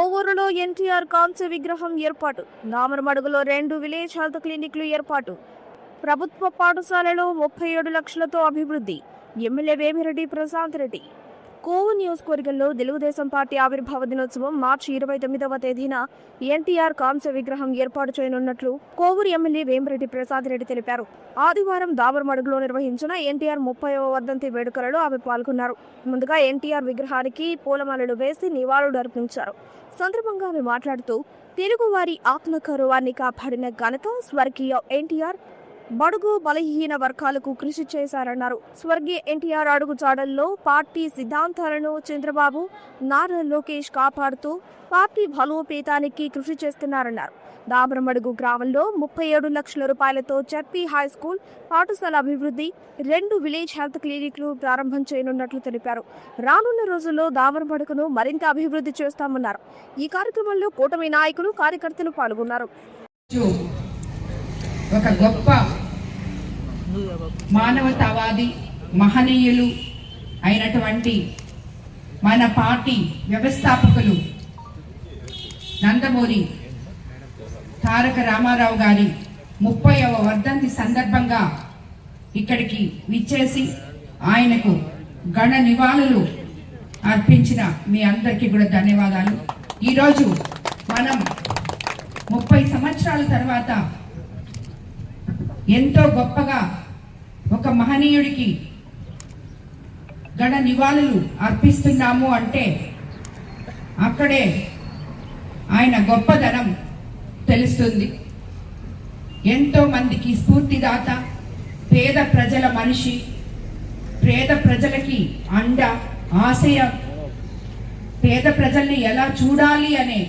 కోవూరులో ఎన్టీఆర్ కాంస్య విగ్రహం ఏర్పాటు. నామరమడుగులో 2 విలేజ్ హెల్త్ క్లినిక్లు ఏర్పాటు. ప్రభుత్వ పాఠశాలలో 37 లక్షలతో అభివృద్ధి. ఎమ్మెల్యే వేమిరెడ్డి ప్రశాంత్ రెడ్డి. కోవూరు నియోజకవర్గంలో తెలుగుదేశం పార్టీ ఆవిర్భావ దినోత్సవం మార్చి 29వ తేదీన ఎన్టీఆర్ కాంస్య విగ్రహం ఏర్పాటు చేయనున్నట్లు కోవూరు ఎమ్మెల్యే వేమిరెడ్డి ప్రశాంత్ రెడ్డి తెలిపారు. ఆదివారం దాబర్మడుగులో నిర్వహించిన ఎన్టీఆర్ 30వ వర్ధంతి వేడుకలలో ఆమె పాల్గొన్నారు. ముందుగా ఎన్టీఆర్ విగ్రహానికి పూలమాలలు వేసి నివాళులు అర్పించారు. సందర్భంగా ఆమె మాట్లాడుతూ తెలుగువారి ఆత్మగౌరవాన్ని కాపాడిన ఘనత స్వర్గీయ ఎన్టీఆర్ బడుగు బలహీన వర్గాలకు కృషి చేశారన్నారు. స్వర్గీయ ఎన్టీఆర్ అడుగుజాడల్లో పార్టీ సిద్ధాంతాలను చంద్రబాబు నారా లోకేష్ కాపాడుతూ పార్టీ బలోపేతానికి కృషి చేస్తున్నారన్నారు. దాబరమడుగు గ్రామంలో 37 లక్షల రూపాయలతో జడ్పీ హై స్కూల్ పాఠశాల అభివృద్ధి, 2 విలేజ్ హెల్త్ క్లినిక్లు ప్రారంభం చేయనున్నట్లు తెలిపారు. రానున్న రోజుల్లో దాబరమడుగును మరింత అభివృద్ధి చేస్తామన్నారు. ఈ కార్యక్రమంలో కూటమి నాయకులు, కార్యకర్తలు పాల్గొన్నారు. ఒక గొప్ప మానవతావాది మహనీయులు అయినటువంటి మన పార్టీ వ్యవస్థాపకులు నందమూరి తారక రామారావు గారి 30వ వర్ధంతి సందర్భంగా ఇక్కడికి విచ్చేసి ఆయనకు ఘన నివాళులు అర్పించిన మీ అందరికీ కూడా ధన్యవాదాలు. ఈరోజు మనం 30 సంవత్సరాల తర్వాత ఎంతో గొప్పగా ఒక మహనీయుడికి ఘన నివాళులు అర్పిస్తున్నాము అంటే అక్కడే ఆయన గొప్పదనం తెలుస్తుంది. ఎంతో మందికి స్ఫూర్తిదాత, పేద ప్రజల మనిషి, పేద ప్రజలకి అండ, ఆశయ, పేద ప్రజల్ని ఎలా చూడాలి అనే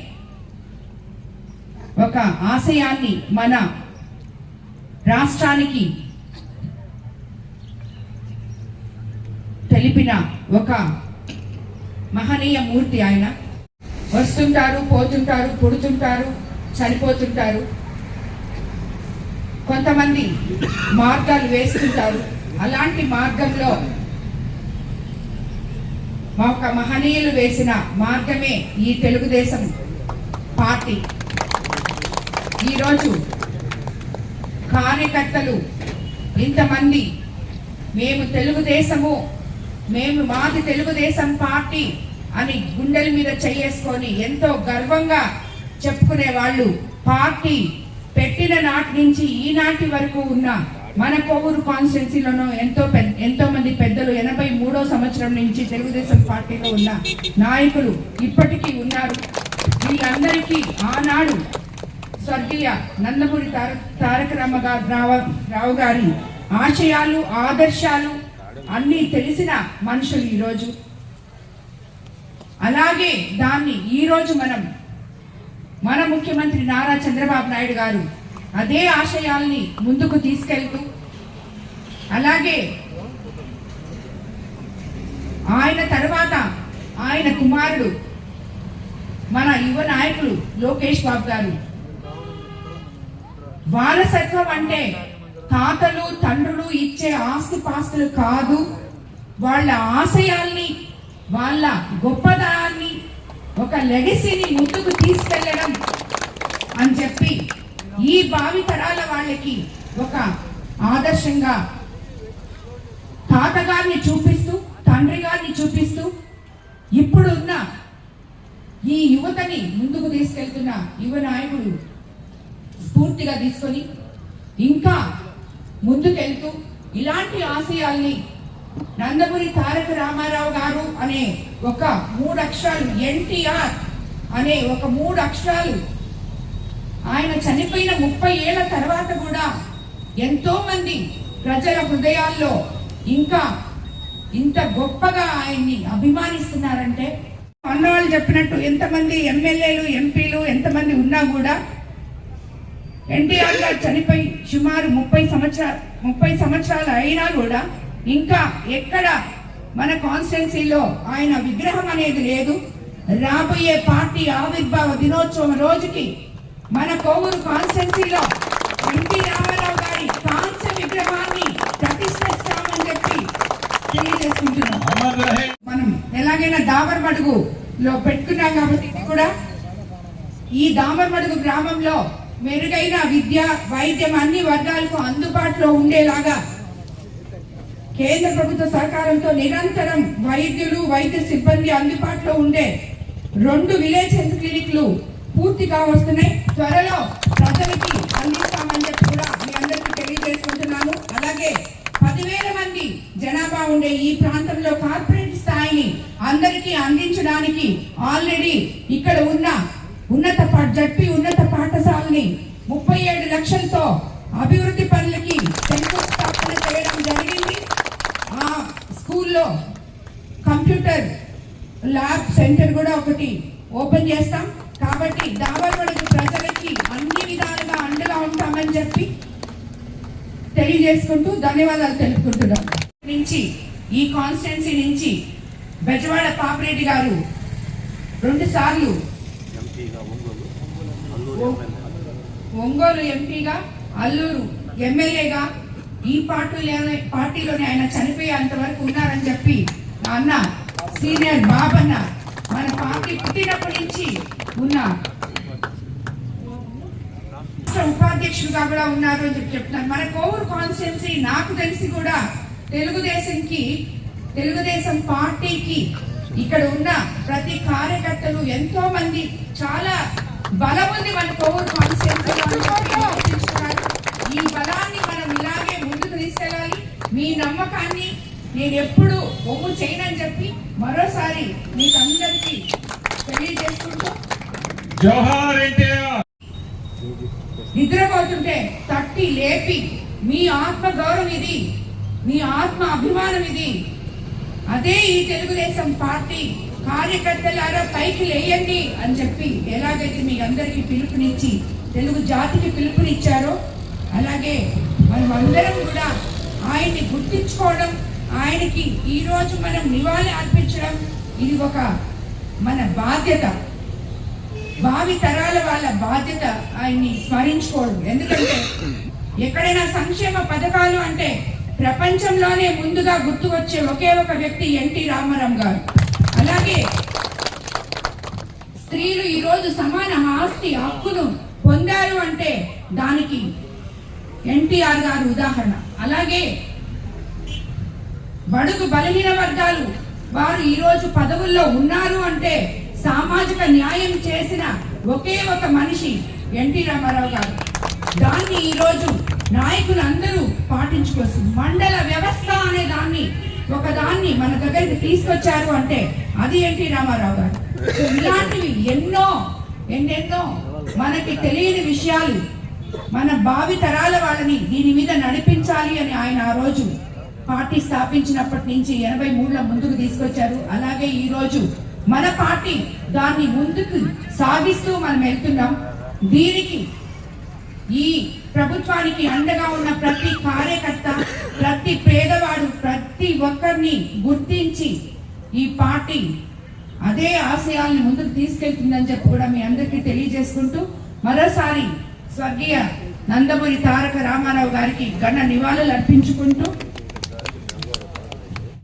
ఒక ఆశయాన్ని మన రాష్ట్రానికి తెలిపిన ఒక మహనీయ మూర్తి ఆయన. వస్తుంటారు, పోతుంటారు, పుడుతుంటారు, చనిపోతుంటారు, కొంతమంది మార్గాలు వేస్తుంటారు. అలాంటి మార్గంలో ఒక మహనీయులు వేసిన మార్గమే ఈ తెలుగుదేశం పార్టీ. ఈరోజు కార్యకర్తలు ఇంతమంది మేము తెలుగుదేశము, మేము మాది తెలుగుదేశం పార్టీ అని గుండెల మీద చేసుకొని ఎంతో గర్వంగా చెప్పుకునే వాళ్ళు పార్టీ పెట్టిన నాటి నుంచి ఈనాటి వరకు ఉన్న మన కోవూరు కాన్స్టిట్యున్సీలోనూ ఎంతో మంది పెద్దలు 83వ సంవత్సరం నుంచి తెలుగుదేశం పార్టీలో ఉన్న నాయకులు ఇప్పటికీ ఉన్నారు. వీళ్ళందరికీ ఆనాడు స్వర్గీయ నందమూరి తారక రావు గారి ఆశయాలు, ఆదర్శాలు అన్నీ తెలిసిన మనుషులు ఈరోజు. అలాగే దాన్ని ఈరోజు మన ముఖ్యమంత్రి నారా చంద్రబాబు నాయుడు గారు అదే ఆశయాల్ని ముందుకు తీసుకెళ్తూ, అలాగే ఆయన తర్వాత ఆయన కుమారుడు మన యువ నాయకులు లోకేష్ బాబు గారు, వారసత్వం అంటే తాతలు తండ్రులు ఇచ్చే ఆస్తిపాస్తులు కాదు, వాళ్ళ ఆశయాల్ని, వాళ్ళ గొప్పదనాన్ని, ఒక లెగసీని ముందుకు తీసుకెళ్లడం అని చెప్పి ఈ భావి తరాల వాళ్ళకి ఒక ఆదర్శంగా తాతగారిని చూపిస్తూ, తండ్రి గారిని చూపిస్తూ, ఇప్పుడున్న ఈ యువతని ముందుకు తీసుకెళ్తున్న యువ నాయకుడు స్ఫూర్తిగా తీసుకొని ఇంకా ముందుకెళ్తూ ఇలాంటి ఆశయాల్ని నందమూరి తారక రామారావు గారు అనే ఒక 3 అక్షరాలు, ఎన్టీఆర్ అనే ఒక 3 అక్షరాలు ఆయన చనిపోయిన 30 ఏళ్ల తర్వాత కూడా ఎంతో మంది ప్రజల హృదయాల్లో ఇంకా ఇంత గొప్పగా ఆయన్ని అభిమానిస్తున్నారంటే, అన్నవాళ్ళు చెప్పినట్టు ఎంతమంది ఎమ్మెల్యేలు, ఎంపీలు ఎంతమంది ఉన్నా కూడా ఎన్టీఆర్ గారు చనిపోయి సుమారు 30 సంవత్సరాలు అయినా కూడా ఇంకా ఎక్కడ మన కాన్స్టిట్యున్సీలో ఆయన విగ్రహం అనేది లేదు. రాబోయే పార్టీ ఆవిర్భావ దినోత్సవం రోజుకి మన కోవూరు కాన్స్టిట్యున్సీలో ఎన్టీ రామారావు గారి కాంస్య విగ్రహాన్ని ప్రతిష్ఠిస్తామని చెప్పి తెలియజేసుకుంటున్నాం. మనం ఎలాగైనా దాబర్మడుగులో పెట్టుకున్నాం కాబట్టి కూడా ఈ దామరమడుగు గ్రామంలో మెరుగైన విద్య వైద్యం అన్ని వర్గాలకు అందుబాటులో ఉండేలాగా కేంద్ర ప్రభుత్వ సహకారంతో నిరంతరం వైద్యులు వైద్య సిబ్బంది అందుబాటులో ఉండే 2 విలేజ్ హెల్త్ క్లినిక్లు పూర్తిగా వస్తున్నాయి. త్వరలో ప్రజలకి అందిస్తామని చెప్పి కూడా మీ అందరికీ తెలియజేసుకుంటున్నాను. అలాగే 10,000 మంది జనాభా ఉండే ఈ ప్రాంతంలో కార్పొరేట్ స్థాయిని అందరికీ అందించడానికి ఆల్రెడీ ఇక్కడ ఉన్న జడ్పీ ఉన్నత పాఠశాలని 37 లక్షలతో అభివృద్ధి పనులకి శంకుస్థాపన చేయడం జరిగింది. ఆ స్కూల్లో కంప్యూటర్ ల్యాబ్ సెంటర్ కూడా ఒకటి ఓపెన్ చేస్తాం. కాబట్టి దామరమడుగు ప్రజలకి అన్ని విధాలుగా అండగా ఉంటామని చెప్పి తెలియజేసుకుంటూ ధన్యవాదాలు తెలుపుకుంటున్నాం. నుంచి ఈ కాన్స్టిట్యున్సీ నుంచి బెజవాడ పాపిరెడ్డి గారు 2 సార్లు ఒంగోలు ఎంపీగా, అల్లూరు ఎమ్మెల్యేగా ఈ పార్టీలోనే ఆయన చనిపోయేంత వరకు ఉన్నారని చెప్పి నా అన్న సీనియర్ బాబన్న మన పార్టీ పుట్టినప్పటి నుంచి ఉన్న ఉపాధ్యక్షులుగా కూడా ఉన్నారు అని చెప్పి చెప్తున్నారు. మన కోవూరు కాన్స్టిట్యున్సీ నాకు తెలిసి కూడా తెలుగుదేశం పార్టీకి ఇక్కడ ఉన్న ప్రతి కార్యకర్తలు ఎంతో మంది చాలా బలం ఉంది మన కోవూరు కాన్స్టిట్యున్సీలో. ఈ బలాన్ని మనం ఇలాగే ముందుకు తీసుకెళ్ళాలి. మీ నమ్మకాన్ని నేను ఎప్పుడు ఒమ్ము చేయనని చెప్పి మరోసారి మీకు అందరికీ తెలియజేసుకుంటూ జోహార్ ఎన్టీఆర్. నిద్రపోతుంటే తట్టి లేపి మీ ఆత్మ గౌరవం ఇది, మీ ఆత్మ అభిమానం ఇది. అదే ఈ తెలుగుదేశం పార్టీ కార్యకర్తలారా పైకి లేయండి అని చెప్పి ఎలాగైతే మీ అందరికీ పిలుపునిచ్చి తెలుగు జాతికి పిలుపునిచ్చారో అలాగే మనం అందరం కూడా ఆయన్ని గుర్తించుకోవడం, ఆయనకి ఈరోజు మనం నివాళి అర్పించడం ఇది ఒక మన బాధ్యత. భావి తరాల వాళ్ళ బాధ్యత ఆయన్ని స్మరించుకోవడం. ఎందుకంటే ఎక్కడైనా సంక్షేమ పథకాలు అంటే ప్రపంచంలోనే ముందుగా గుర్తు వచ్చే ఒకే ఒక వ్యక్తి ఎన్టీ రామారావు గారు. అలాగే స్త్రీలు ఈరోజు సమాన ఆస్తి హక్కును పొందారు అంటే దానికి ఎన్టీఆర్ గారు ఉదాహరణ. అలాగే బడుగు బలహీన వర్గాలు వారు ఈరోజు పదవుల్లో ఉన్నారు అంటే సామాజిక న్యాయం చేసిన ఒకే ఒక మనిషి ఎన్టీ రామారావు గారు. దాన్ని ఈరోజు నాయకులు అందరూ పాటించుకొస్తుంది. మండల వ్యవస్థ అనే దాన్ని మన దగ్గరికి తీసుకొచ్చారు అంటే అది ఎన్టీ రామారావు గారు. ఇలాంటివి ఎన్నెన్నో మనకి తెలియని విషయాలు మన భావి తరాల వాళ్ళని దీని మీద నడిపించాలి అని ఆయన ఆ రోజు పార్టీ స్థాపించినప్పటి నుంచి 83లో ముందుకు తీసుకొచ్చారు. అలాగే ఈ రోజు మన పార్టీ దాన్ని ముందుకు సాగిస్తూ మనం వెళ్తున్నాం. దీనికి ఈ ప్రభుత్వానికి అండగా ఉన్న ప్రతి కార్యకర్త, ప్రతి పేదవాడు, ప్రతి ఒక్కరిని గుర్తించి ఈ పార్టీ అదే ఆశయాల్ని ముందుకు తీసుకెళ్తుందని చెప్పి కూడా మీ అందరికీ తెలియజేసుకుంటూ మరోసారి స్వర్గీయ నందమూరి తారక రామారావు గారికి ఘన నివాళులు అర్పించుకుంటూ